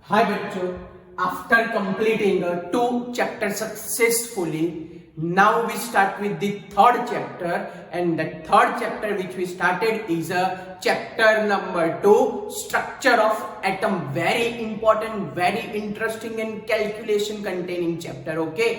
Hi bachcho, after completing two chapters successfully, now we start with the third chapter, and the third chapter which we started is chapter number 2, structure of atom. Very important, very interesting and calculation containing chapter. Okay,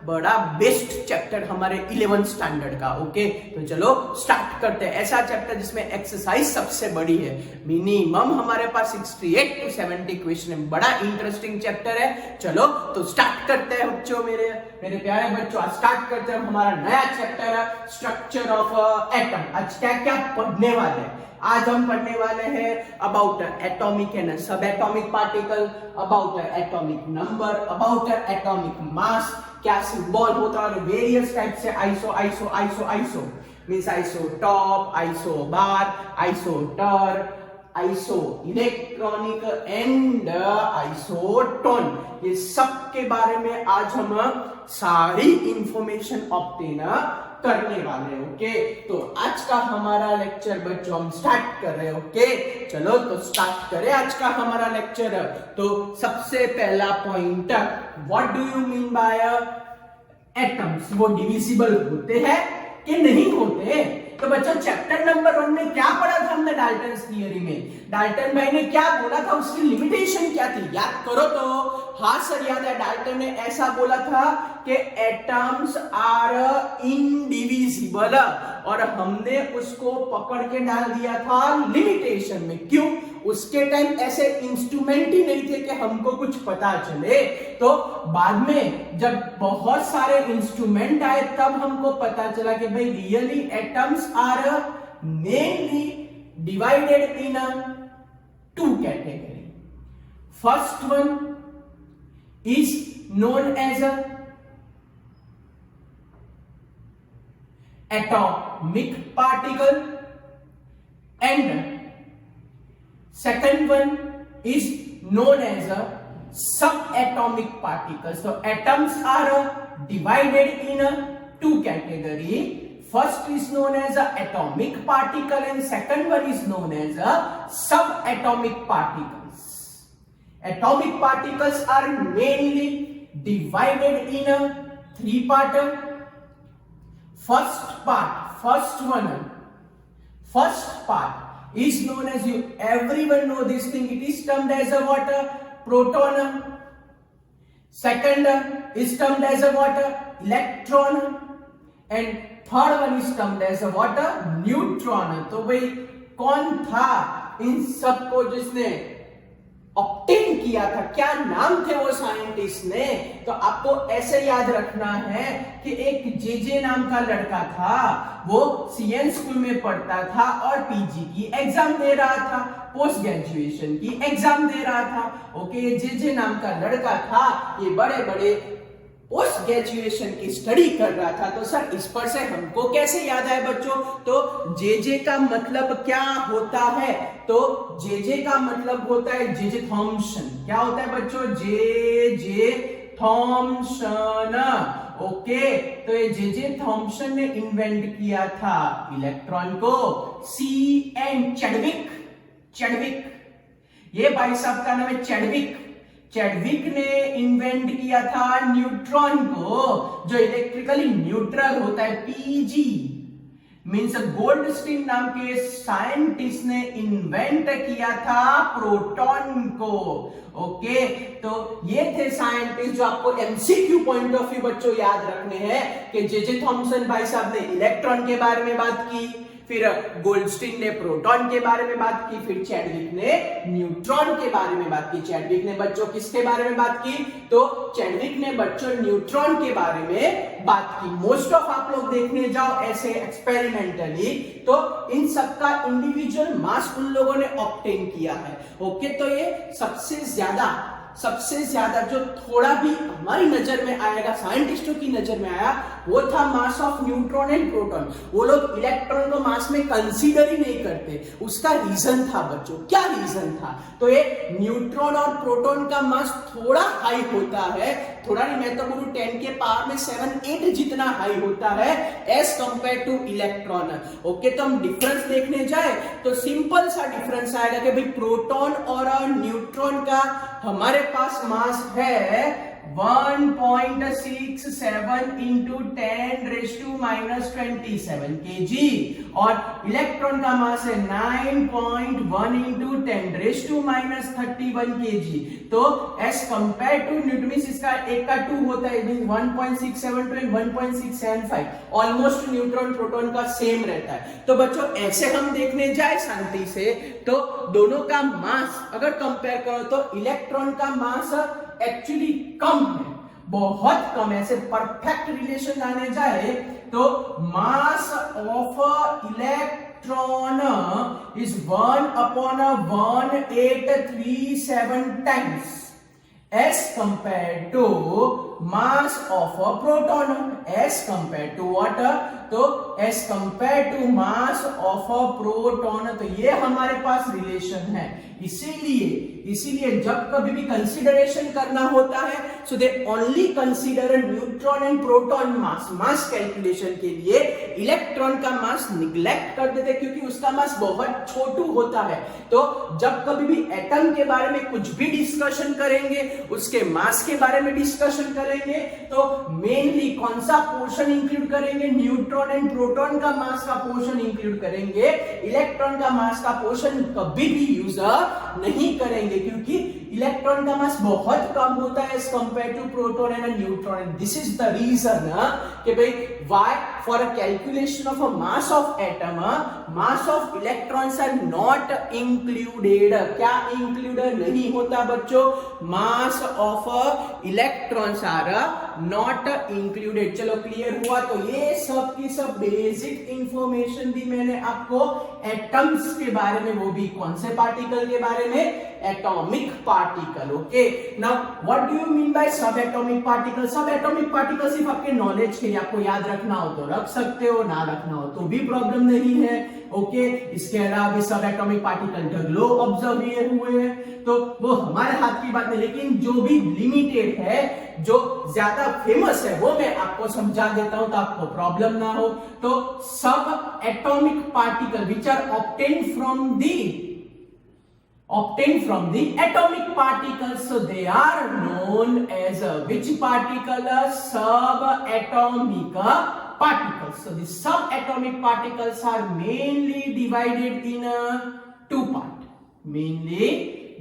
बड़ा best chapter हमारे 11th standard का. Okay, तो चलो start करते हैं. ऐसा chapter जिसमें exercise सबसे बड़ी है, मिनिमम हमारे पास 68 to 70 क्वेश्चन है. बड़ा इंटरेस्टिंग चैप्टर है. चलो तो स्टार्ट करते हैं बच्चों, मेरे प्यारे बच्चों. आज स्टार्ट करते हैं हमारा नया चैप्टर है स्ट्रक्चर ऑफ एटम. आज क्या क्या पढ़ने वाले हैं? आज हम पढ़ने वाले हैं about atomic and sub atomic particle, about atomic number, about atomic mass, क्या सिंबल होता है, वेरियस टाइप से iso means isotope, isobar, isoster, iso electronic and isotone. ये सब के बारे में आज हम सारी इंफॉर्मेशन ऑब्टेन करने वाले. ओके, तो आज का हमारा लेक्चर बच्चों हम स्टार्ट कर रहे हैं. ओके, चलो तो स्टार्ट करें आज का हमारा लेक्चर. तो सबसे पहला point, what do you mean bye atoms? वो डिविजिबल होते हैं कि नहीं होते? तो बच्चों चैप्टर नंबर 1 में क्या पढ़ा था हमने डाल्टन थियरी में? डाल्टन भाई ने क्या बोला था, उसकी लिमिटेशन क्या थी? याद करो तो. हाँ सर याद है, डाल्टन ने ऐसा बोला था कि एटम्स आर इनडिविजिबल, और हमने उसको पकड़ के डाल दिया था लिमिटेशन में. क्यों? उसके टाइम ऐसे इंस्ट्रूमेंट ही नहीं थे कि हमको कुछ पता चले. तो बाद में जब बहुत सारे इंस्ट्रूमेंट आए तब हमको पता चला कि भाई really atoms are mainly divided in two category. First one is known as a atomic particle, and second one is known as a subatomic particles. So atoms are divided in two category. First is known as a atomic particle and second one is known as a subatomic particles. Atomic particles are mainly divided in a three part. First part is known as, you everyone know this thing, it is termed as a what? Proton. Second is termed as a what? Electron. And third one is termed as a what? Neutron. तो भाई कौन था इन सबको जिसने obtain किया था? क्या नाम थे वो साइंटिस्ट ने? तो आपको ऐसे याद रखना है कि एक जेजे नाम का लड़का था, वो सीएन स्कूल में पढ़ता था और पीजी की एग्जाम दे रहा था, पोस्ट ग्रेजुएशन की एग्जाम दे रहा था. ओके, जेजे नाम का लड़का था, ये बड़े बड़े पोस्ट ग्रेजुएशन की स्टडी कर रहा था. तो सर इस पर से हमको कैसे याद आए बच्चों? तो जेजे का मतलब क्या होता है? तो जेजे का मतलब होता है जेजे थॉम्सन. क्या होता है बच्चों? JJ Thompson. ओके, तो ये जेजे थॉम्सन ने इन्वेंट किया था इलेक्ट्रॉन को. C.N. चैडविक, ये भाई साहब का नाम है चैडविक ने इन्वेंट किया था न्यूट्रॉन को, जो इलेक्ट्रिकली न्यूट्रल होता है. पीजी मींस गोल्डस्टीन नाम के साइंटिस्ट ने इन्वेंट किया था प्रोटॉन को. ओके, तो ये थे साइंटिस्ट जो आपको एमसीक्यू पॉइंट ऑफ व्यू बच्चों याद रखने हैं कि जेजे थॉम्सन भाई साहब ने इलेक्ट्रॉन के बारे में बात की, फिर गोल्डस्टीन ने प्रोटॉन के बारे में बात की, फिर चैडविक ने न्यूट्रॉन के बारे में बात की. चैडविक ने बच्चों किसके बारे में बात की? तो चैडविक ने बच्चों न्यूट्रॉन के बारे में बात की. मोस्ट ऑफ आप लोग देखने जाओ ऐसे एक्सपेरिमेंटली तो इन सबका इंडिविजुअल मास उन लोगों ने ऑब्टेन किया है. ओके, तो ये सबसे ज्यादा जो थोड़ा भी हमारी नजर में आएगा, साइंटिस्टों की नजर में आया, वो था mass of neutron and proton. वो लोग इलेक्ट्रॉन को मास में कंसीडर ही नहीं करते। उसका रीजन था बच्चों, क्या रीजन था? तो ये न्यूट्रॉन और प्रोटॉन का मास थोड़ा हाई होता है, थोड़ा नहीं, मैं तो बोलूं 10 के पावर में 7-8 जितना हाई होता है as compare to electron. Okay, तो हम डिफरेंस देखने जाए तो सिंपल सा डिफरेंस आएगा कि भाई प्रोटॉन और न्यूट्रॉन का हमारे पास मास है 1.67 इंटू 10⁻⁻27 kg और इलेक्ट्रॉन का मास है 9.1 इंटू 10⁻⁻31 kg। तो as compare to neutron means इसका एक का 2 होता है, 1.672 एंड 1.675, ऑलमोस्ट न्यूट्रॉन प्रोटॉन का सेम रहता है। तो बच्चों ऐसे हम देखने जाए शांति से तो दोनों का मास अगर कंपेयर करो तो इलेक्ट्रॉन का मास एक्चुअली कम है, बहुत कम है। ऐसे परफेक्ट रिलेशन लाने जाए तो mass of electron is 1/1837 times as compared to mass of a proton, as compared to what? तो as compared to mass of a proton, तो ये हमारे पास रिलेशन है। इसीलिए जब कभी भी कंसीडरेशन करना होता है so they only consider neutron and proton mass calculation के लिए इलेक्ट्रॉन का मास निग्लेक्ट कर देते क्योंकि उसका मास बहुत छोटू होता है। तो जब कभी भी एटम के बारे में कुछ भी डिस्कशन करेंगे, उसके मास के बारे में डिस्कशन करेंगे तो मेनली कौन सा पोर्शन इंक्लूड करेंगे? न्यूट्रॉन एंड प्रोटॉन का मास का पोर्शन इंक्लूड करेंगे, इलेक्ट्रॉन का मास का पोर्शन कभी भी यूज नहीं करेंगे क्योंकि इलेक्ट्रॉन का मास बहुत कम होता है as compare to proton and neutron. This is the reason कि भाई why for a calculation of a mass of atom mass of electrons are not included. क्या इंक्लूडेड नहीं होता बच्चों? Mass of electrons are not included. चलो clear हुआ? तो ये सब की सब बेसिक इंफॉर्मेशन दी मैंने आपको एटम्स के बारे में, वो भी कौन से पार्टिकल के बारे में? Atomic particle. Okay, now what do you mean bye सब एटॉमिक पार्टिकल? सब एटॉमिक पार्टिकल सिर्फ आपके नॉलेज के लिए, आपको याद रखना हो तो रख सकते हो, ना रखना हो तो भी प्रॉब्लम नहीं है। ओके, इसके अलावा भी सब एटॉमिक पार्टिकल डगलो ऑब्जर्व हुए हैं तो वो हमारे हाथ की बात नहीं, लेकिन जो भी लिमिटेड है, जो ज्यादा फेमस है, वो मैं आपको समझा देता हूं तो आपको प्रॉब्लम ना हो। तो सब atomic particle which are obtained from the atomic particles, so they are known as which particle? Subatomic particles. So the subatomic particles are mainly divided in two parts. Mainly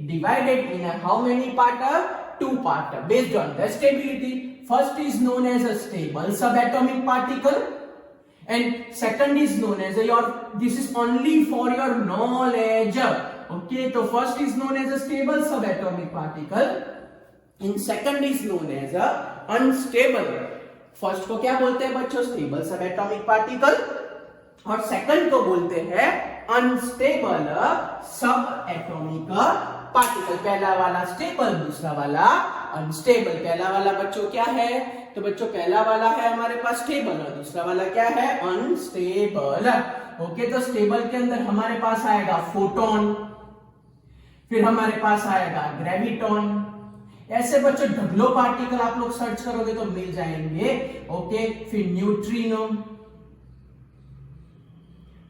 divided in how many parts? Two parts based on the stability. First is known as a stable subatomic particle and second is known as this is only for your knowledge. Okay, so first is known as a stable subatomic particle and second is known as a unstable. First को क्या बोलते हैं बच्चों? Stable subatomic particle और second को बोलते हैं unstable subatomic particle. पहला वाला स्टेबल, दूसरा वाला अनस्टेबल। पहला वाला बच्चों क्या है? तो बच्चों पहला वाला है हमारे पास स्टेबल और दूसरा वाला क्या है? अनस्टेबल। ओके, तो स्टेबल के अंदर हमारे पास आएगा फोटोन, फिर हमारे पास आएगा ग्रेविटॉन। ऐसे बच्चों ढगलो पार्टिकल आप लोग सर्च करोगे तो मिल जाएंगे। ओके, फिर neutrino,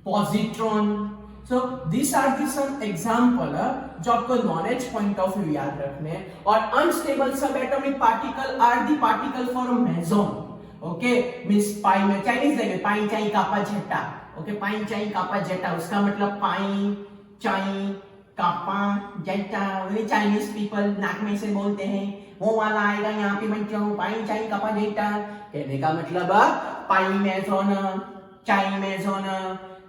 positron. So this are the some example जो आपको नॉलेज पॉइंट ऑफ व्यू याद रखने। और unstable sub atomic particle are the particle for meson. Okay, means pi में चाइनीज लैंग्वेज पाई चाई कापा जेटा। ओके, पाई चाई कापा जेटा उसका मतलब पाई chi kappa जेटा। Chinese people नाक में से बोलते हैं, वो वाला आएगा यहाँ पे बच्चों, पाई चाई कापा जेटा। कहने का मतलब पाई meson, chi meson,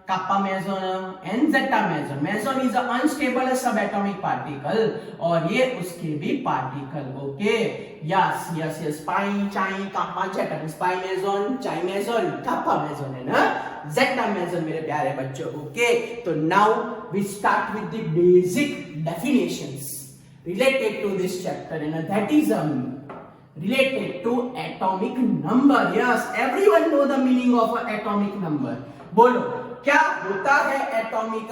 kappa meson and zeta meson. Meson is an unstable subatomic particle और ये उसके भी particle. Okay, yes pi chi kappa zeta means pi meson, chi meson, kappa meson है ना, जेटा मेसोन मेरे प्यारे बच्चों। ओके, तो now we start with the basic definitions related to this chapter and that is related to atomic number. Yes, everyone know the meaning of atomic number. बोलो क्या होता है atomic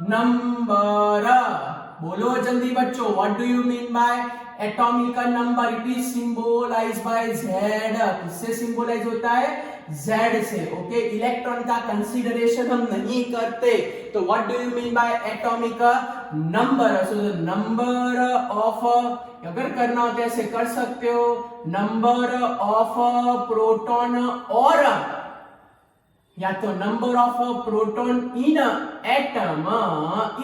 number? बोलो जल्दी बच्चों, what do you mean by atomic number? It is symbolized by Z. किससे symbolize होता है? Z से. ओके, इलेक्ट्रॉन का कंसीडरेशन हम नहीं करते. तो what do you mean by atomic number? So the number of, अगर करना हो तो ऐसे कर सकते हो, नंबर ऑफ प्रोटॉन और या तो number of proton in atom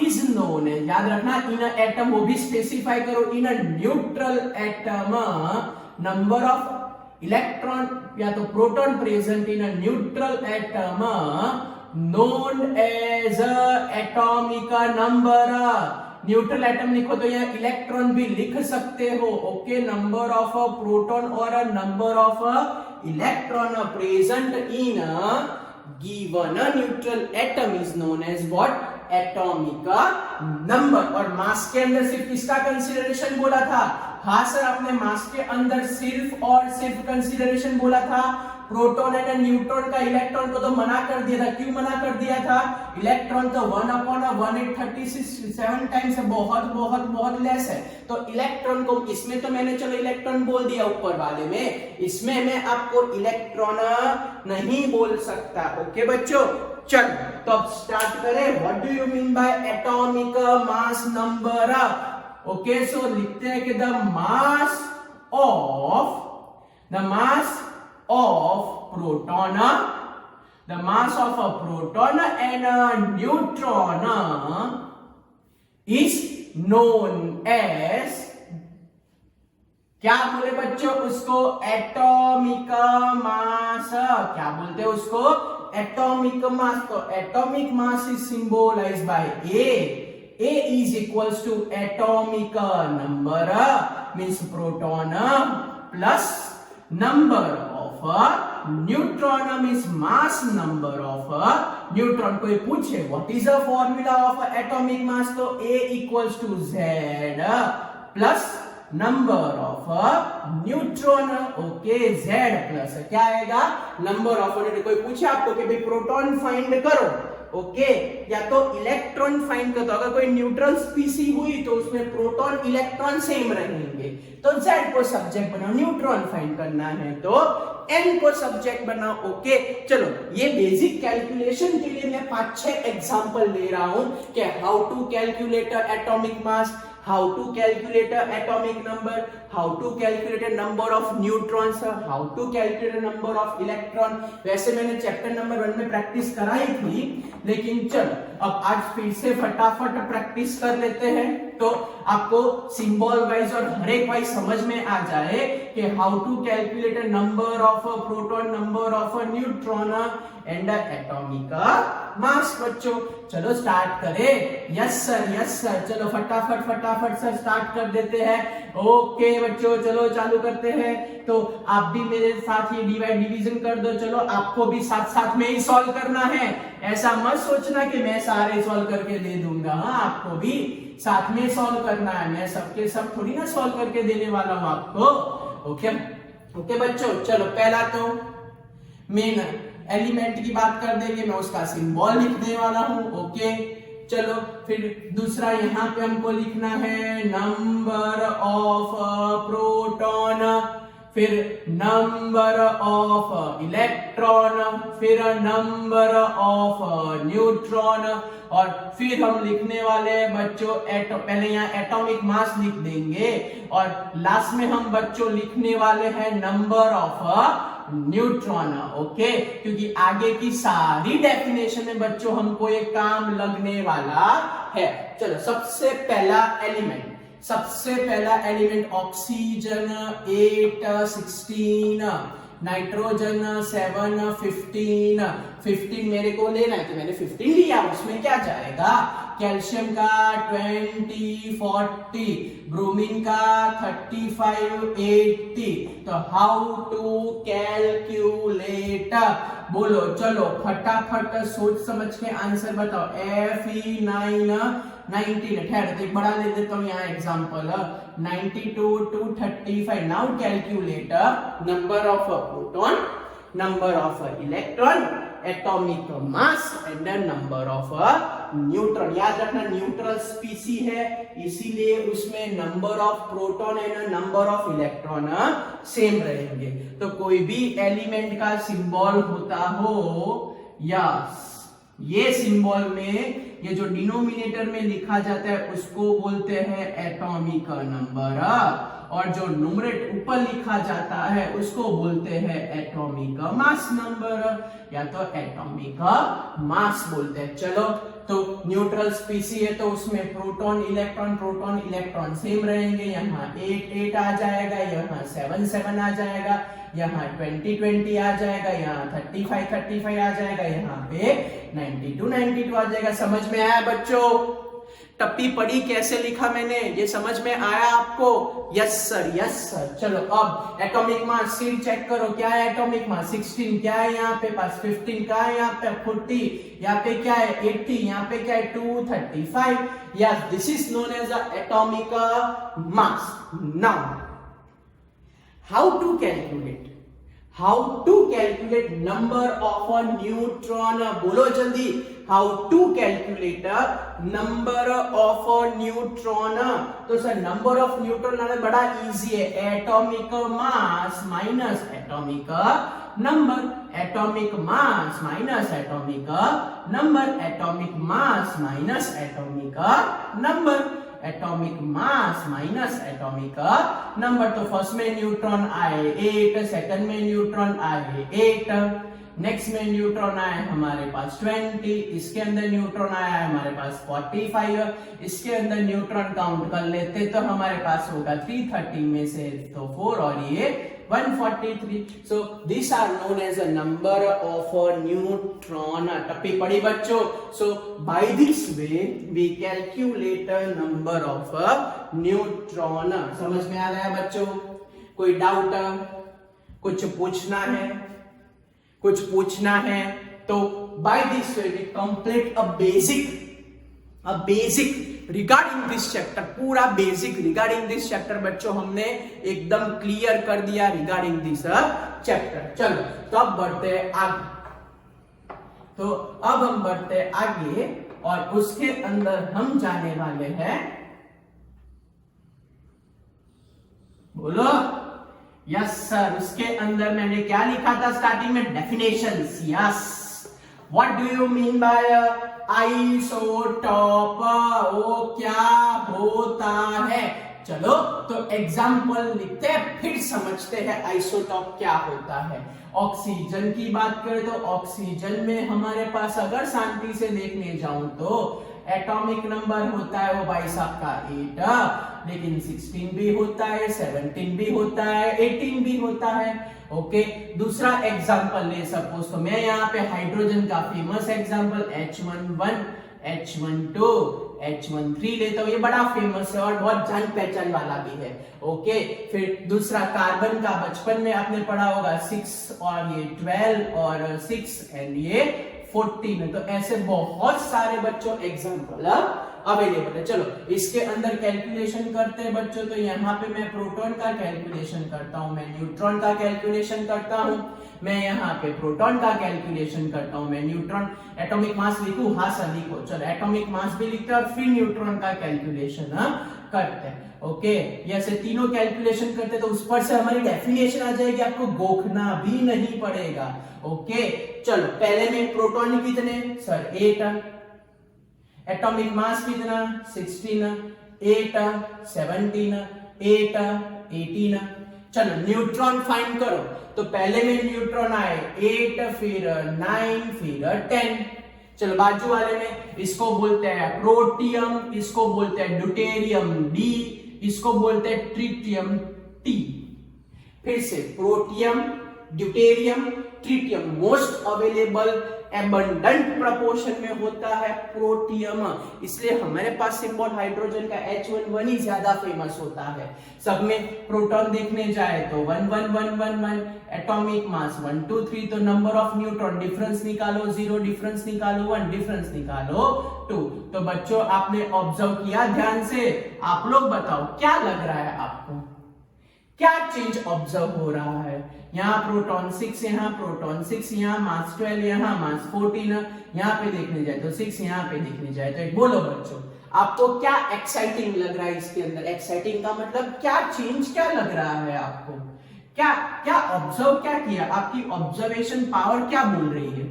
is known है. याद रखना, इन एटम वो भी स्पेसिफाई करो, in neutral atom number of electron या तो proton present in neutral atom known as atomic number. Neutral atom लिखो तो यहाँ इलेक्ट्रॉन भी लिख सकते हो. ओके, नंबर ऑफ प्रोटॉन और number of electron present in given neutral atom is known as what? Atomic number. और मास के अंदर सिर्फ किसका कंसीडरेशन बोला था? हाँ सर, आपने मास के अंदर सिर्फ और सिर्फ कंसीडरेशन बोला था. प्रोटॉन एंड न्यूट्रॉन का इलेक्ट्रॉन को तो मना कर दिया था. क्यों मना कर दिया था? इलेक्ट्रॉन तो 1/1837 टाइम्स है, बहुत बहुत बहुत लेस है. तो इलेक्ट्रॉन को इसमें तो मैंने चलो इलेक्ट्रॉन बोल दिया ऊपर वाले में, इसमें मैं आपको इलेक्ट्रॉन नहीं बोल सकता. ओके बच्चों, चलो तो अब स्टार्ट करें. What do you mean by atomic mass number? Okay, so लिखते हैं कि the mass of proton, the mass of a proton and a neutron is known as, क्या बोले बच्चों उसको? Atomic mass. क्या बोलते हैं उसको? Atomic mass. तो atomic mass is symbolized by A is equals to atomic number, means proton plus number of neutron means mass number of neutron. कोई पूछे what is the formula of atomic mass? तो A equals to Z plus number of neutron. Okay, Z plus क्या आएगा? number of. कोई पूछे आपको कि भाई प्रोटॉन फाइंड करो, ओके, या तो इलेक्ट्रॉन फाइंड करते हो. अगर कोई न्यूट्रल स्पीसी हुई तो उसमें प्रोटॉन इलेक्ट्रॉन सेम रहेंगे. तो Z को सब्जेक्ट बनाओ. न्यूट्रॉन फाइंड करना है तो N को सब्जेक्ट बनाओ. ओके, चलो ये बेसिक कैलकुलेशन के लिए मैं 5-6 एग्जांपल ले रहा हूं कि how to calculate atomic mass, how to calculate atomic number, how to calculate number of neutrons, how to calculate number of electron. वैसे मैंने चैप्टर नंबर 1 में प्रैक्टिस कराई थी, लेकिन चलो अब आज फिर से फटाफट प्रैक्टिस कर लेते हैं तो आपको सिंबल वाइज और हर एक वाइज समझ में आ जाए कि how to calculate number of proton, number of neutron and atomic mass. बच्चों चलो स्टार्ट करें. यस सर, चलो फटाफट सर स्टार्ट कर देते हैं. ओके बच्चों, चलो चालू करते हैं. तो आप भी मेरे साथ ये डिवीजन कर दो. चलो आपको भी साथ में ही सॉल्व करना है. ऐसा मत सोचना कि मैं सारे सॉल्व करके दे दूंगा. हाँ, आपको भी साथ में सॉल्व करना है. मैं सबके सब थोड़ी ना सॉल्व करके देने वाला हूं आपको. ओके बच्चों, चलो पहला तो मेन एलिमेंट की बात कर देंगे, मैं उसका सिंबल लिखने वाला हूं. ओके, चलो फिर दूसरा यहाँ पे हमको लिखना है नंबर ऑफ प्रोटॉन, फिर नंबर ऑफ इलेक्ट्रॉन, फिर नंबर ऑफ न्यूट्रॉन, और फिर हम लिखने वाले हैं बच्चों पहले यहाँ एटॉमिक मास लिख देंगे और लास्ट में हम बच्चों लिखने वाले हैं नंबर ऑफ न्यूट्रॉन. ओके, क्योंकि आगे की सारी डेफिनेशन में बच्चों हमको ये काम लगने वाला है. चलो सबसे पहला एलिमेंट ऑक्सीजन 8, 16, नाइट्रोजन 7, 15 मेरे को लेना है तो मैंने 15 लिया. उसमें क्या जाएगा? कैल्शियम का 20, 40, ब्रोमीन का 35, 80. तो हाउ टू कैलकुलेट? बोलो चलो फटाफट सोच समझ के आंसर बताओ. Fe9 19 ठहर तो एक बड़ा ले लेता हूँ यहाँ example 92 to 35. Now calculate number of proton, number of electron, atomic mass and number of neutron. याद रखना न्यूट्रल स्पीसी है इसीलिए उसमें number of proton and number of electron same रहेंगे. तो कोई भी एलिमेंट का सिंबल होता हो या ये सिंबल में ये जो डिनोमिनेटर में लिखा जाता है उसको बोलते हैं एटॉमिक नंबर और जो न्यूमरेटर ऊपर लिखा जाता है उसको बोलते हैं एटॉमिक मास नंबर या तो एटॉमिक मास बोलते हैं. चलो तो न्यूट्रल स्पीसी है तो उसमें प्रोटॉन इलेक्ट्रॉन सेम रहेंगे. यहाँ 8 आ जाएगा, यहाँ 7 आ जाएगा, यहाँ 20 आ जाएगा, यहाँ 35 आ जाएगा, यहाँ पे 92 आ जाएगा. समझ में आया बच्चों? टप्पी पड़ी कैसे लिखा मैंने, ये समझ में आया आपको? Yes sir. चलो अब एटॉमिक मास सील चेक करो. क्या है एटॉमिक मास? 16. क्या है यहाँ पे पास? 15. क्या है यहाँ पे? 40. यहाँ पे क्या है? 80. यहाँ पे क्या है? 235. Yes, this is known as atomic mass. Now how to calculate number of a neutron? बोलो जल्दी. how to calculate number of a neutron? तो सर नंबर ऑफ न्यूट्रॉन लाना बड़ा इजी है. Atomic mass minus atomic number, atomic mass minus atomic number, atomic mass minus atomic number, atomic mass minus atomic number. तो first में neutron आए 8, second में neutron आए 8, next में न्यूट्रॉन आए हमारे पास 20, इसके अंदर न्यूट्रॉन आया है हमारे पास 45, इसके अंदर न्यूट्रॉन काउंट कर लेते तो हमारे पास होगा 330 में से तो 4 और ये 143. So these are known as a number of a neutron. टप्पी पड़ी बच्चों. So by this way we calculate a number of a neutron. समझ में आ गया बच्चों? कोई डाउट? कुछ पूछना है तो by this way we complete a basic regarding this chapter. पूरा बेसिक रिगार्डिंग दिस चैप्टर बच्चों हमने एकदम क्लियर कर दिया रिगार्डिंग दिस चैप्टर. चलो तो अब हम बढ़ते आगे और उसके अंदर हम जाने वाले हैं. बोलो यस सर. उसके अंदर मैंने क्या लिखा था स्टार्टिंग में? Definitions. Yes, what do you mean bye isotope? वो क्या होता है? चलो तो एग्जाम्पल लिखते हैं फिर समझते हैं आइसोटॉप क्या होता है. ऑक्सीजन की बात करें तो ऑक्सीजन में हमारे पास अगर शांति से देखने जाऊं तो एटॉमिक नंबर होता है वो भाई साहब का 8, लेकिन 16 भी होता है, 17 भी होता है, 18 भी होता है. ओके, दूसरा एग्जांपल ले सपोज तो मैं यहाँ पे हाइड्रोजन का famous example H11, H12, H13 लेता हूँ. ये बड़ा फेमस है और बहुत जान पहचान वाला भी है. ओके, फिर दूसरा कार्बन का बचपन में आपने पढ़ा होगा 6 और ये 12 और 6 एंड ये 14. तो ऐसे बहुत सारे बच्चों एग्जांपल अवेलेबल है. चलो इसके अंदर कैलकुलेशन करते हैं बच्चों. तो यहाँ पे मैं प्रोटॉन का कैलकुलेशन करता हूँ, मैं न्यूट्रॉन का कैलकुलेशन करता हूँ, मैं यहाँ पे प्रोटॉन का कैलकुलेशन करता हूँ, मैं न्यूट्रॉन. एटॉमिक मास लिखूं? हाँ सर लिखो. चलो एटॉमिक मास भी लिखते हैं और फिर न्यूट्रॉन का कैलकुलेशन करते हैं. ओके, ऐसे तीनों कैलकुलेशन करते तो उस पर से हमारी डेफिनेशन आ जाएगी, आपको गोखना भी नहीं पड़ेगा. ओके, चलो पहले में प्रोटॉन कितने सर? 8. एटॉमिक मास कितना? 16. 8, 17, 8, 18. चलो न्यूट्रॉन फाइंड करो. तो पहले में न्यूट्रॉन आए 8, फिर 9, फिर 10. चलो बाजू वाले में इसको बोलते हैं प्रोटियम, इसको बोलते हैं ड्यूटेरियम D, इसको बोलते हैं ट्रिटियम T. फिर से protium, deuterium, tritium most available abundant proportion में होता है प्रोटियम, इसलिए हमारे पास सिंबल हाइड्रोजन का H11 ही ज्यादा फेमस होता है। सब में प्रोटॉन देखने जाए तो 1 1 1 1 1, एटॉमिक मास 1 2 3, तो नंबर ऑफ न्यूट्रॉन डिफरेंस निकालो 0, डिफरेंस निकालो 1, डिफरेंस निकालो 2। तो बच्चों आपने ऑब्जर्व किया ध्यान से, आप लोग बताओ क्या लग रहा है आपको, क्या चेंज ऑब्जर्व हो रहा है? यहाँ प्रोटॉन 6, यहाँ प्रोटॉन 6, यहाँ मास 12, यहाँ मास 14, यहाँ पे देखने जाए तो 6, यहाँ पे देखने जाए तो एक। बोलो बच्चों आपको क्या एक्साइटिंग लग रहा है इसके अंदर? एक्साइटिंग का मतलब क्या चेंज क्या लग रहा है आपको? क्या क्या ऑब्जर्व क्या किया? आपकी ऑब्जर्वेशन पावर क्या बोल रही है?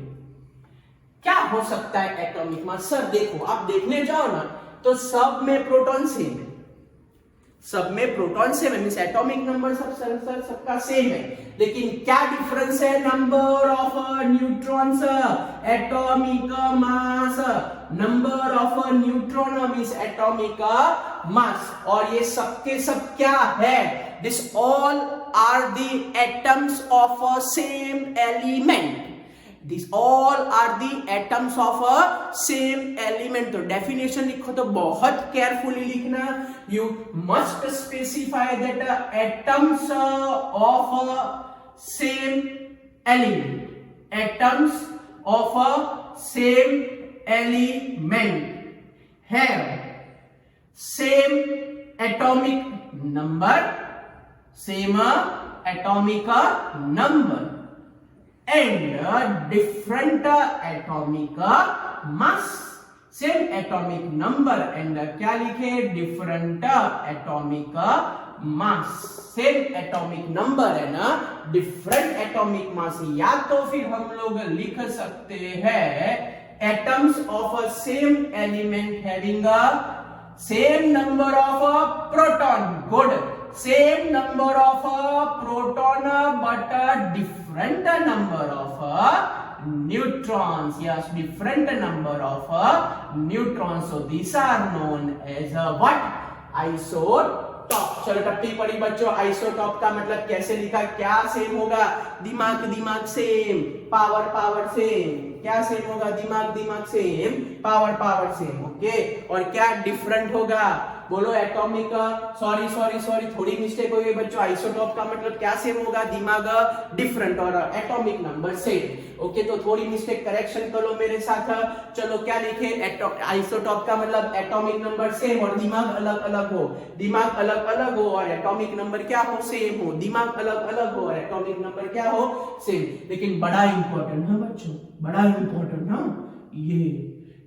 क्या हो सकता है एटॉमिक मास? सर देखो, आप देखने जाओ ना तो सब में प्रोटॉन सेम है, सब में प्रोटॉन सेम है, मींस एटॉमिक नंबर सबका सेम है, लेकिन क्या डिफरेंस है? Number of neutrons, atomic mass, number of neutron means atomic mass. और ये सबके सब क्या है? This all are the atoms of a same element, These all are the atoms of a same element। तो डेफिनेशन लिखो तो बहुत केयरफुली लिखना। You must specify that atoms of a same element, atoms of a same element have same atomic number, same atomic number and different atomic mass, same atomic number and क्या लिखे? different atomic mass, same atomic number and different atomic mass। या तो फिर हम लोग लिख सकते हैं atoms of a same element having a same number of proton, good, same number of proton but different number of neutrons, yes, different number of neutrons, so these are known as what? Isotope। चलो टप्पी पड़ी बच्चों, isotope का मतलब कैसे लिखा? क्या same होगा? दिमाग दिमाग सेम, पावर पावर सेम। क्या सेम होगा? दिमाग दिमाग same, power power same, okay. और क्या डिफरेंट होगा? बोलो एटॉमिक, सॉरी सॉरी सॉरी थोड़ी मिस्टेक हो गई बच्चों। आइसोटॉप का मतलब क्या सेम होगा? दिमाग डिफरेंट और एटॉमिक नंबर सेम, ओके। तो थोड़ी मिस्टेक करेक्शन करो मेरे साथ। चलो क्या लिखे? आइसोटॉप का मतलब एटॉमिक नंबर सेम और दिमाग अलग अलग हो, दिमाग अलग अलग हो और एटॉमिक नंबर क्या हो? सेम हो। दिमाग अलग अलग हो और एटॉमिक नंबर क्या हो? सेम। लेकिन बड़ा इंपॉर्टेंट है बच्चों, बड़ा इंपॉर्टेंट है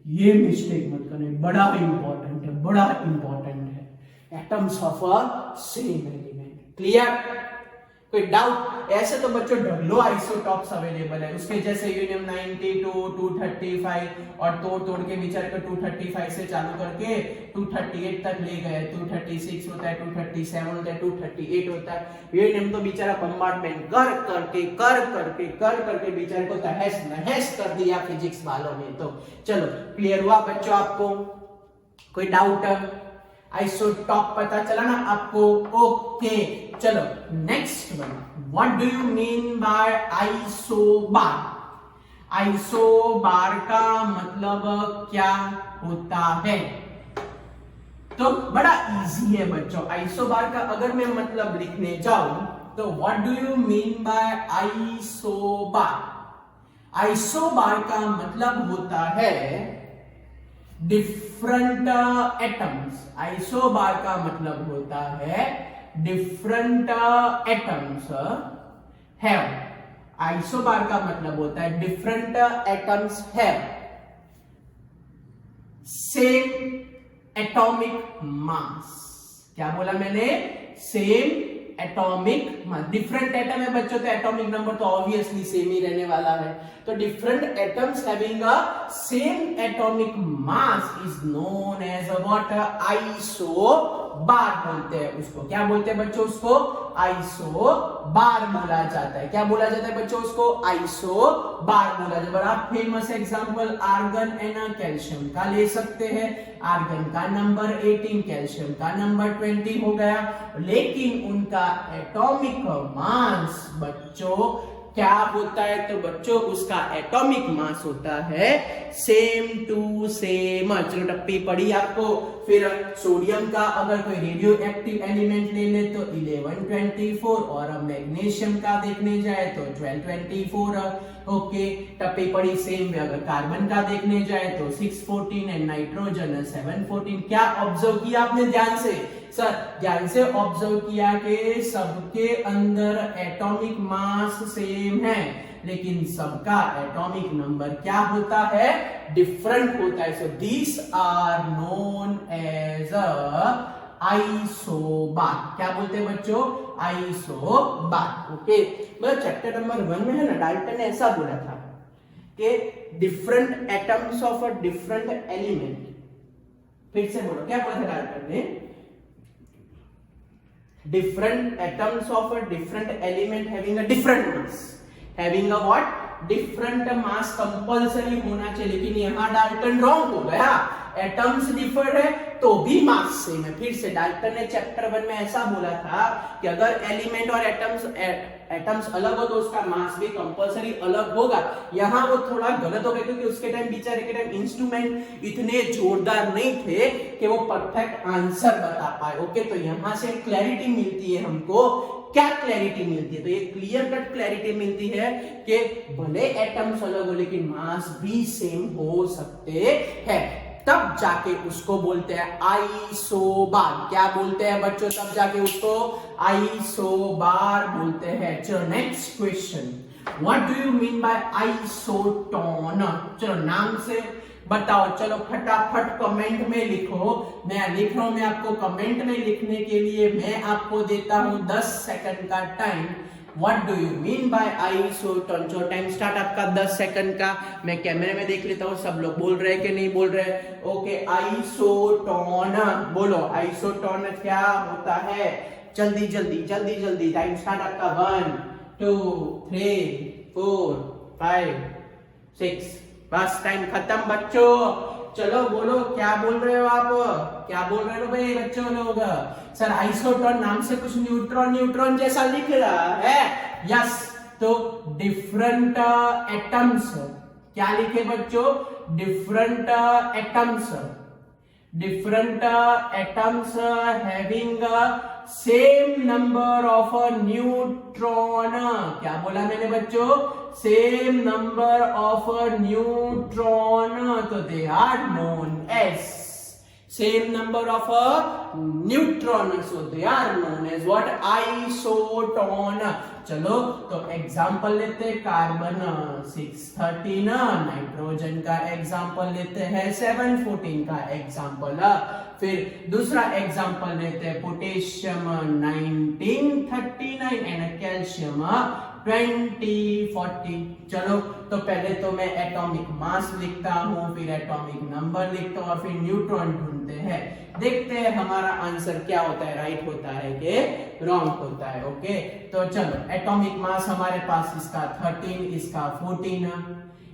ये मिस्टेक मत करना, बड़ा इंपॉर्टेंट है, बड़ा इंपॉर्टेंट है। Atoms of a same element, clear? कोई डाउट? ऐसे तो बच्चों ढगलो आइसोटॉप्स अवेलेबल है, उसके जैसे यूरेनियम 92, 235 और तोड़ के विचार कर 235 से चालू करके 238 तक ले गए, 236 होता है, 237 होता है, 238 होता है। यूरेनियम तो बेचारा बम्बार्डमेंट कर करके बेचारे को तहस नहस कर दिया फिजिक्स वालों ने। तो चलो क्लियर हुआ बच्चों आपको? कोई डाउट? आइसोटॉप पता चला ना आपको? ओके चलो next one, what do you mean bye isobar? Isobar का मतलब क्या होता है? तो बड़ा इजी है बच्चों। आइसोबार का अगर मैं मतलब लिखने जाऊं तो what do you mean bye isobar? Isobar का मतलब होता है डिफरेंट एटम्स। आइसोबार का मतलब होता है डिफरेंट एटम्स हैव, आइसोबार का मतलब होता है different atoms have same atomic mass. क्या बोला मैंने? Same atomic mass. Different atom है बच्चों तो एटॉमिक नंबर तो ऑब्वियसली सेम ही रहने वाला है। तो different atoms having a same atomic mass is known as what? Isobar बोलते हैं उसको। क्या बोलते हैं बच्चों? उसको आइसोबार बोला जाता है। क्या बोला जाता है बच्चों? उसको आइसोबार बोला जाता है। बड़ा famous example argon and calcium का ले सकते हैं। आर्गन का नंबर 18, कैल्शियम का नंबर 20 हो गया, लेकिन उनका एटॉमिक मास बच्चों क्या होता है? तो बच्चों उसका एटॉमिक मास होता है सेम टू सेम। चलो टप्पी पड़ी आपको। फिर सोडियम का अगर कोई रेडियो एक्टिव एलिमेंट ले ले तो 1124, और मैग्नीशियम का देखने जाए तो 1224। ओके, टप्पी पड़ी सेम में अगर कार्बन का देखने जाए तो 614 एंड नाइट्रोजन 714। क्या ऑब्जर्व किया आपने ध्यान से? सर ध्यान से ऑब्जर्व किया कि सबके अंदर एटॉमिक मास सेम है, लेकिन सबका एटॉमिक नंबर क्या होता है? डिफरेंट होता है। So this are known as isobar. क्या बोलते हैं बच्चों? आइसोबार। ओके, मतलब चैप्टर नंबर 1 में है ना, डाल्टन ने ऐसा बोला था कि different atoms of a different element. फिर से बोलो, क्या बोला था डाल्टन ने? different atoms of a different element having a different mass, having a what? different mass compulsory होना चाहिए, लेकिन यहाँ डाल्टन रॉन्ग हो गया। एटम्स डिफर है तो भी मास सेम है। फिर से डाल्टन ने चैप्टर 1 में ऐसा बोला था कि अगर एलिमेंट और एटम्स अलग हो तो उसका मास भी कंपलसरी अलग होगा। यहाँ वो थोड़ा गलत हो गया, क्योंकि उसके टाइम बेचारे के टाइम इंस्ट्रूमेंट इतने जोरदार नहीं थे कि वो परफेक्ट आंसर बता पाए। ओके, तो यहाँ से क्लैरिटी मिलती है हमको। क्या क्लैरिटी मिलती है? तो ये क्लियर कट क्लैरिटी मिलती है कि भले एटम्स अलग हो लेकिन मास भी सेम हो सकते हैं। तब जाके उसको बोलते हैं आइसोबार। क्या बोलते हैं बच्चों? तब जाके उसको आइसोबार बोलते हैं। चलो next question, what do you mean bye isotone? चलो नाम से बताओ। चलो फटाफट कमेंट में लिखो। मैं लिख रहा हूं, मैं आपको कमेंट में लिखने के लिए मैं आपको देता हूं 10 सेकंड का time. What do you mean by isotone? जो टाइम स्टार्ट आपका 10 सेकंड का। मैं कैमरे में देख लेता हूँ सब लोग बोल रहे हैं कि नहीं बोल रहे। ओके, आइसोटोन बोलो। आइसोटोन क्या होता है? जल्दी जल्दी जल्दी जल्दी, टाइम स्टार्ट आपका 1 2 3 4 5 6। बस टाइम खत्म बच्चों। चलो बोलो, क्या बोल रहे हो आप? क्या बोल रहे हो भाई बच्चों लोग? सर आइसोटोन नाम से कुछ न्यूट्रॉन न्यूट्रॉन जैसा लिख रहा है। यस, तो डिफरेंट एटम्स। क्या लिखे बच्चों? Different atoms. Different atoms having same number of neutron. क्या बोला मैंने बच्चों? सेम नंबर ऑफ न्यूट्रॉन, तो they are known as same number of a neutron, so they are known as what? Isotone. चलो तो एग्जांपल लेते हैं कार्बन 613, नाइट्रोजन का एग्जांपल लेते हैं 714 का एग्जांपल। फिर दूसरा एग्जांपल लेते हैं पोटेशियम 1939 एंड कैल्शियम 2040। चलो तो पहले तो मैं एटॉमिक मास लिखता हूं, फिर एटॉमिक नंबर लिखता हूं और फिर न्यूट्रॉन ढूंढते हैं। देखते हैं हमारा आंसर क्या होता है, राइट होता है कि रॉन्ग होता है। ओके, तो चलो एटॉमिक मास हमारे पास इसका 13, इसका 14,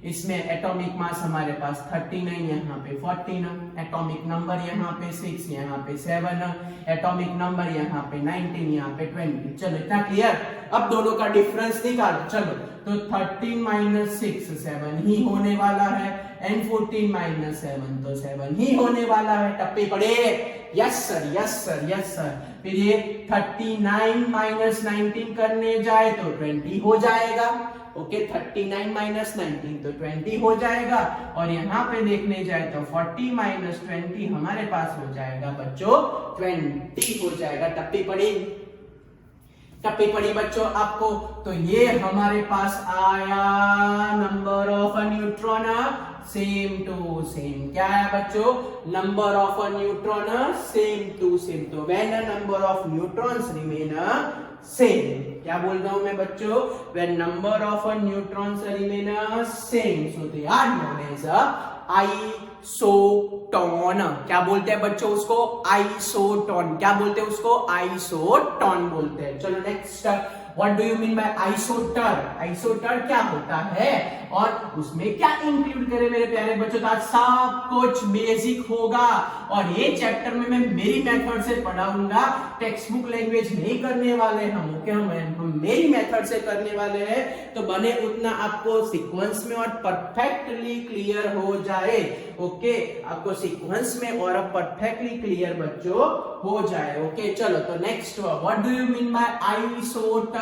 इसमें एटॉमिक मास हमारे पास 39, यहाँ पे 14, एटॉमिक नंबर यहाँ पे 6, यहाँ पे 7, एटॉमिक नंबर यहाँ पे 19, यहाँ पे 20। चलो इतना क्लियर? अब दोनों का डिफरेंस निकालो। चलो तो 13 माइनस 6 7 ही होने वाला है, एंड 14 माइनस 7 तो 7 ही होने वाला है। टप्पे पड़े? Yes sir, yes sir, yes sir. फिर ये 39 माइनस 19 करने जाए तो 20 हो जाएगा। ओके, 39 माइनस 19 तो 20 हो जाएगा, और यहाँ पे देखने जाए तो 40 माइनस 20 हमारे पास हो जाएगा बच्चों 20 हो जाएगा। टप्पी पड़ी? टप्पी पड़ी बच्चों आपको? तो ये हमारे पास आया number of neutron same to same. क्या है बच्चों? Number of neutron same to same. तो when number of neutrons remain same, क्या बोल रहा हूं मैं बच्चों? When number of neutrons remain same, so they are known as isotone. क्या बोलते हैं बच्चों उसको? आइसोटोन। क्या बोलते हैं उसको? आइसोटोन बोलते हैं। चलो next what do you mean by isoster? Isoster क्या होता है और उसमें क्या इंक्लूड करे मेरे प्यारे बच्चों? तो आज सब कुछ बेसिक होगा और ये चैप्टर में मैं मेरी मेथड से पढ़ाऊंगा, टेक्स्ट बुक लैंग्वेज नहीं करने वाले हम, ओके? हम मेरी मेथड से करने वाले हैं, तो बने उतना आपको सीक्वेंस में और परफेक्टली क्लियर हो जाए, ओके? आपको सीक्वेंस में और परफेक्टली क्लियर बच्चों हो जाए, ओके? चलो तो next, what do you mean by isoster?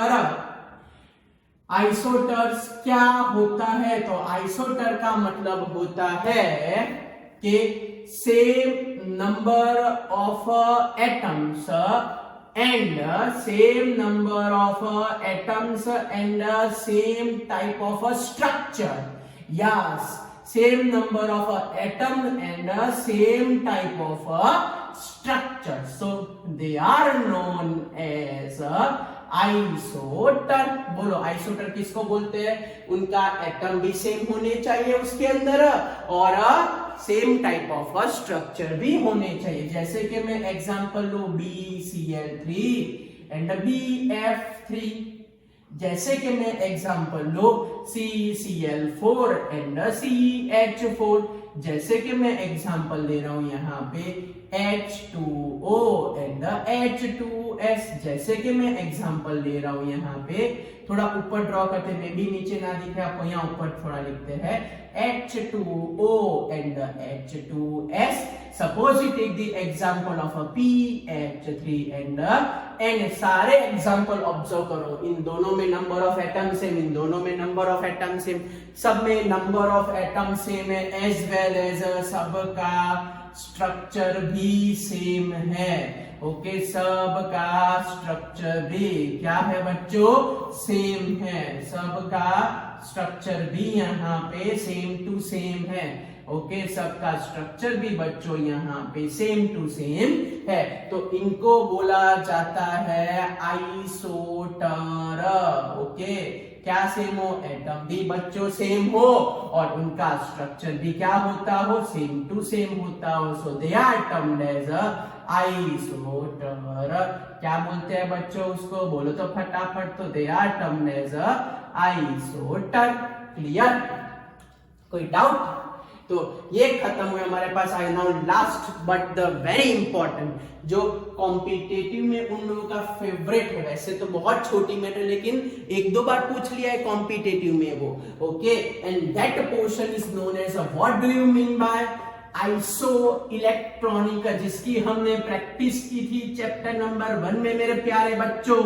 Isosters क्या होता है? तो आइसोटर का मतलब होता है कि same number of atoms and same number of atoms and same type of structure. Yes, same number of atom and same type of structure, so they are known as आइसोटर. बोलो आइसोटर किसको बोलते हैं? उनका एटम भी सेम होने चाहिए उसके अंदर और सेम टाइप ऑफ स्ट्रक्चर भी होने चाहिए. जैसे कि मैं एग्जांपल लूं BCl3 एंड BF3. जैसे कि मैं example low CCl4 and CH4. जैसे कि मैं एग्जांपल ले रहा हूं यहाँ पे H2O एंड H2S. जैसे कि मैं एग्जांपल ले रहा हूं यहाँ पे, थोड़ा ऊपर ड्रॉ करते हैं, मे भी नीचे ना दिख रहा आपको, यहाँ ऊपर थोड़ा लिखते हैं H2O and H2S. Suppose you take the example of a PH3 and N. सारे एग्जाम्पल ऑब्जर्व करो, इन दोनों में नंबर ऑफ एटम सेम, इन दोनों में नंबर ऑफ एटम सेम, सब में नंबर ऑफ एटम सेम है, एज वेल एज सबका स्ट्रक्चर भी सेम है, ओके? सबका स्ट्रक्चर भी क्या है बच्चों? सेम है. सबका स्ट्रक्चर भी यहाँ पे सेम टू सेम है, ओके? सबका स्ट्रक्चर भी बच्चों यहाँ पे सेम टू सेम है, तो इनको बोला जाता है आइसोटर, ओके? क्या सेम हो? एटम भी बच्चों सेम हो और उनका स्ट्रक्चर भी क्या होता हो? सेम टू सेम होता हो, so they are termed as isoster. क्या बोलते हैं बच्चों उसको? बोलो तो फटाफट. तो they are termed as isoster. Clear? कोई डाउट? तो ये खत्म हुए हमारे पास. I now last but the very important, जो कॉम्पिटिटिव में उन लोगों का फेवरेट है. वैसे तो बहुत छोटी मैटर, लेकिन एक दो बार पूछ लिया है कॉम्पिटिटिव में वो, okay? And that portion is known as what do you mean by isoelectronic, जिसकी हमने प्रैक्टिस की थी चैप्टर नंबर 1 में मेरे प्यारे बच्चों,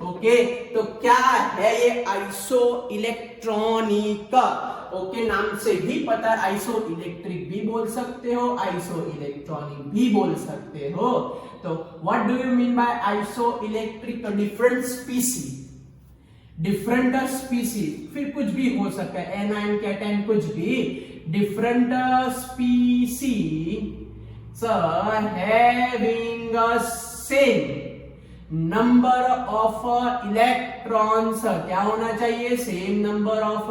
ओके? तो क्या है ये आइसो इलेक्ट्रॉनिक? ओके, नाम से भी पता है, आइसो इलेक्ट्रिक भी बोल सकते हो, आइसो इलेक्ट्रॉनिक भी बोल सकते हो. तो what do you mean by iso electric? तो डिफरेंट स्पीसीज, डिफरेंट स्पीसीज, फिर कुछ भी हो सकता है, एनायन कैटायन कुछ भी, different species having same number of electrons. क्या होना चाहिए? Same number of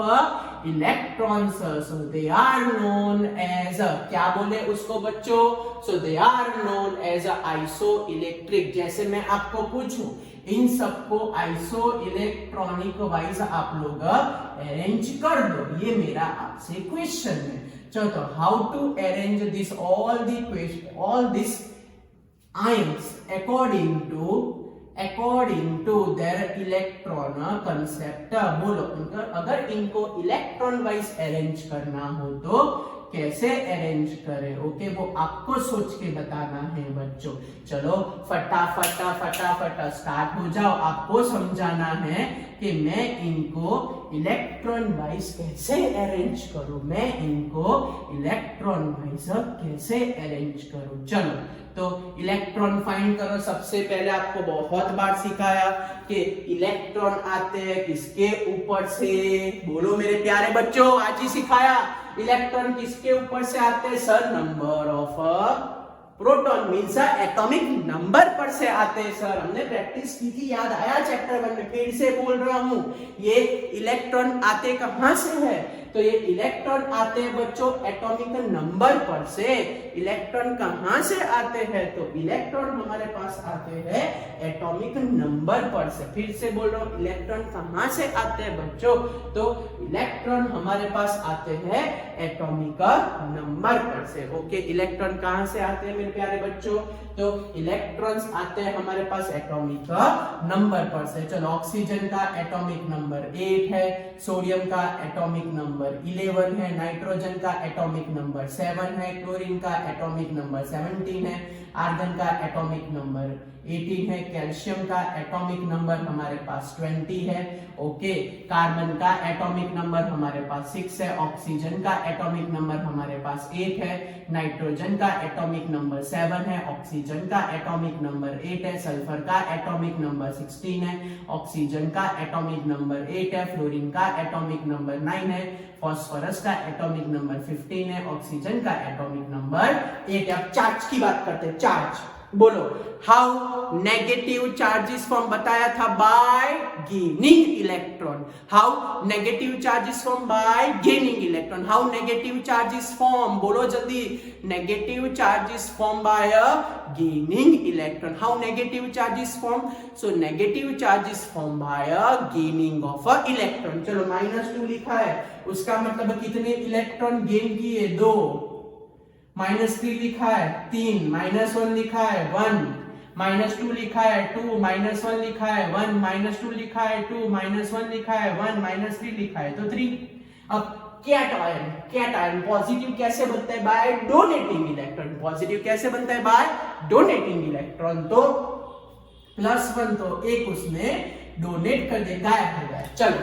electrons. So they are known as, क्या बोले उसको बच्चों? So they are known as iso electric. जैसे मैं आपको पूछूं, इन सबको आइसो इलेक्ट्रॉनिक वाइज आप लोग अरेंज कर दो, ये मेरा आपसे क्वेश्चन है. चलो, तो how to arrange this all this ions according to their electron concept. बोलो, अगर इनको इलेक्ट्रॉन वाइज अरेंज करना हो तो कैसे अरेंज करें? ओके, वो आपको सोच के बताना है बच्चों. चलो फटाफट स्टार्ट हो जाओ. आपको समझाना है कि मैं इनको इलेक्ट्रॉन वाइज कैसे अरेंज करूं, मैं इनको इलेक्ट्रॉन वाइज कैसे अरेंज करूं. चलो, तो इलेक्ट्रॉन फाइंड करो. सबसे पहले आपको बहुत बार सिखाया कि इलेक्ट्रॉन आते हैं किसके ऊपर से? बोलो मेरे प्यारे बच्चों, आज ही सिखाया. इलेक्ट्रॉन किसके ऊपर से आते हैं? Sir, number of proton means atomic number पर से आते हैं. सर, हमने प्रैक्टिस की थी, याद आया चैप्टर 1 में, फिर से बोल रहा हूं. ये इलेक्ट्रॉन आते कहां से है? तो ये इलेक्ट्रॉन आते हैं बच्चों एटॉमिक नंबर पर से। इलेक्ट्रॉन कहां से आते हैं? तो इलेक्ट्रॉन हमारे पास आते हैं एटॉमिक नंबर पर से। फिर से बोल रहा हूं, इलेक्ट्रॉन कहां से आते हैं बच्चों? तो इलेक्ट्रॉन हमारे पास आते हैं एटॉमिक नंबर पर से। ओके, इलेक्ट्रॉन कहां से आते हैं मेरे प्यारे बच्चों? तो इलेक्ट्रॉन्स आते हैं हमारे पास एटॉमिक नंबर पर से। चलो, ऑक्सीजन का एटॉमिक नंबर 8 है, सोडियम का एटॉमिक नंबर 11 है, नाइट्रोजन का एटॉमिक नंबर 7 है, क्लोरीन का एटॉमिक नंबर 17 है, आर्गन का एटॉमिक नंबर 18 है, कैल्शियम का एटॉमिक नंबर हमारे पास 20 है। ओके, कार्बन का एटॉमिक नंबर हमारे पास 6 है, ऑक्सीजन का एटॉमिक नंबर हमारे पास 8 है, नाइट्रोजन का एटॉमिक नंबर 7 है, ऑक्सीजन का एटॉमिक नंबर 8 है, सल्फर का एटॉमिक नंबर 16 है, ऑक्सीजन का एटॉमिक नंबर 8 है, फ्लोरीन का एटॉमिक नंबर 9 है, फास्फोरस का एटॉमिक नंबर 15 है, ऑक्सीजन का एटॉमिक नंबर 8 है। अब चार्ज की बात करते हैं। चार्ज बोलो, हाउ नेगेटिव चार्जेस फॉर्म बताया था bye gaining electron. How negative charges form by gaining electron. How negative charges form, बोलो जल्दी। Negative charges form by gaining electron. How negative charges form? So negative charges form by gaining of a electron. चलो, -2 लिखा है, उसका मतलब कितने electron gain किए? 2। -3 लिखा है 3, -1 लिखा है 1, -2 लिखा है 2, -1 लिखा है 1, -2 लिखा है 2, -1 लिखा है 1, -3 लिखा है तो 3। अब कैटायन पॉजिटिव कैसे बनता है? By donating electron. पॉजिटिव कैसे बनता है? By donating electron. तो +1 तो एक उसने डोनेट कर दिया, गायब हो गया। चलो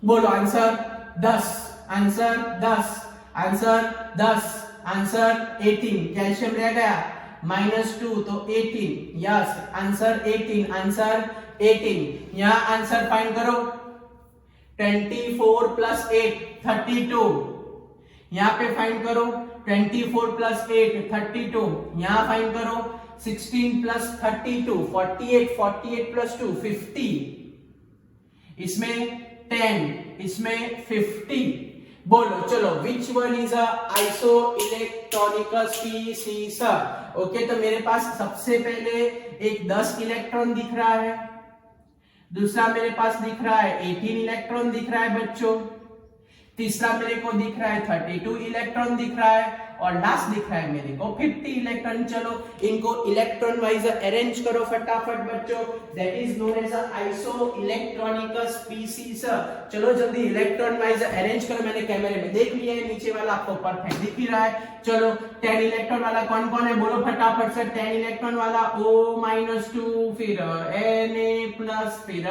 बोलो answer 10, answer 10, answer 10, answer 18। Calcium रह गया -2 तो 18, यस आंसर 18, आंसर 18। यहां आंसर फाइंड करो, 24 + 8 32। यहां पे फाइंड करो 24 + 8 32। यहां फाइंड करो 16 + 32 48, 48 + 2 50, इसमें 10, इसमें 50। बोलो चलो, which one is a iso electronic species? Okay, तो मेरे पास सबसे पहले एक 10 इलेक्ट्रॉन दिख रहा है, दूसरा मेरे पास दिख रहा है 18 इलेक्ट्रॉन दिख रहा है बच्चों, तीसरा मेरे को दिख रहा है 32 इलेक्ट्रॉन दिख रहा है, और लास्ट दिख रहा है मेरे को 50 इलेक्ट्रॉन। चलो इनको इलेक्ट्रॉन वाइज अरेंज करो फटाफट बच्चों, that is known as isoelectronic species. चलो जल्दी इलेक्ट्रॉन वाइज अरेंज करो। मैंने कैमरे में देख लिया है, नीचे वाला आपको परफेक्ट दिख ही रहा है। चलो 10 इलेक्ट्रॉन वाला कौन कौन है बोलो फटाफट से। 10 इलेक्ट्रॉन वाला O-2, फिर Na+, फिर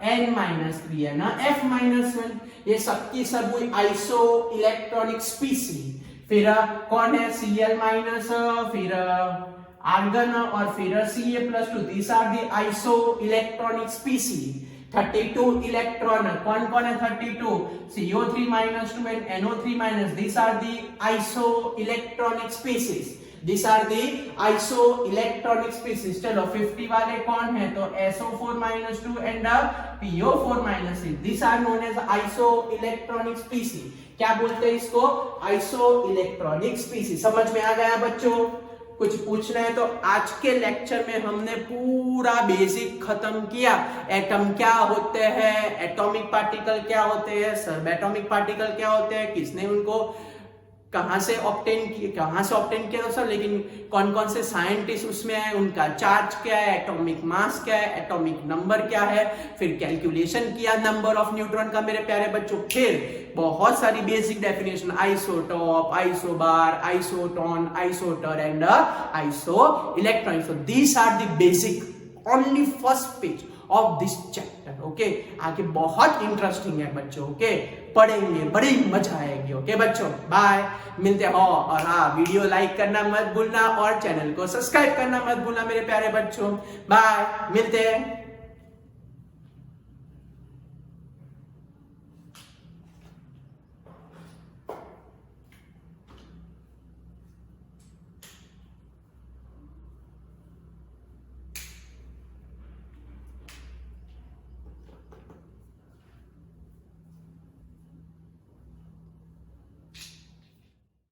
N-3 है ना, F-1। ये सबकी सब हुई आइसो इलेक्ट्रॉनिक स्पीसीज। फिर कौन है Cl-, फिर आर्गन, और फिर Ca+2। These are the isoelectronic species. 32 electron कौन कौन है? 32 CO3-2 and NO3-। these are the isoelectronic species, these are the isoelectronic species। चलो 50 वाले कौन है? तो SO4-2 and PO4-3। these are known as isoelectronic species। क्या बोलते हैं इसको? Isoelectronic species. समझ में आ गया बच्चों? कुछ पूछना है तो आज के लेक्चर में हमने पूरा बेसिक खत्म किया। एटम क्या होते हैं, एटॉमिक पार्टिकल क्या होते हैं, सब एटॉमिक पार्टिकल क्या होते हैं, किसने उनको कहां से ऑब्टेन किया सर, लेकिन कौन कौन से साइंटिस्ट उसमें है, उनका चार्ज क्या है, एटॉमिक मास क्या है, एटॉमिक नंबर क्या है, फिर कैलकुलेशन किया नंबर ऑफ न्यूट्रॉन का मेरे प्यारे बच्चों। फिर बहुत सारी basic definition, isotope, isobar, isotone, isoster and iso electron. So these are the basic only first page of this chapter. Okay, आगे बहुत इंटरेस्टिंग है बच्चों। ओके, पढ़ेंगे, बड़ी मजा आएगी। ओके बच्चों, बाय, मिलते हो। और हाँ, वीडियो लाइक करना मत भूलना और चैनल को सब्सक्राइब करना मत भूलना मेरे प्यारे बच्चों। बाय, मिलते हैं।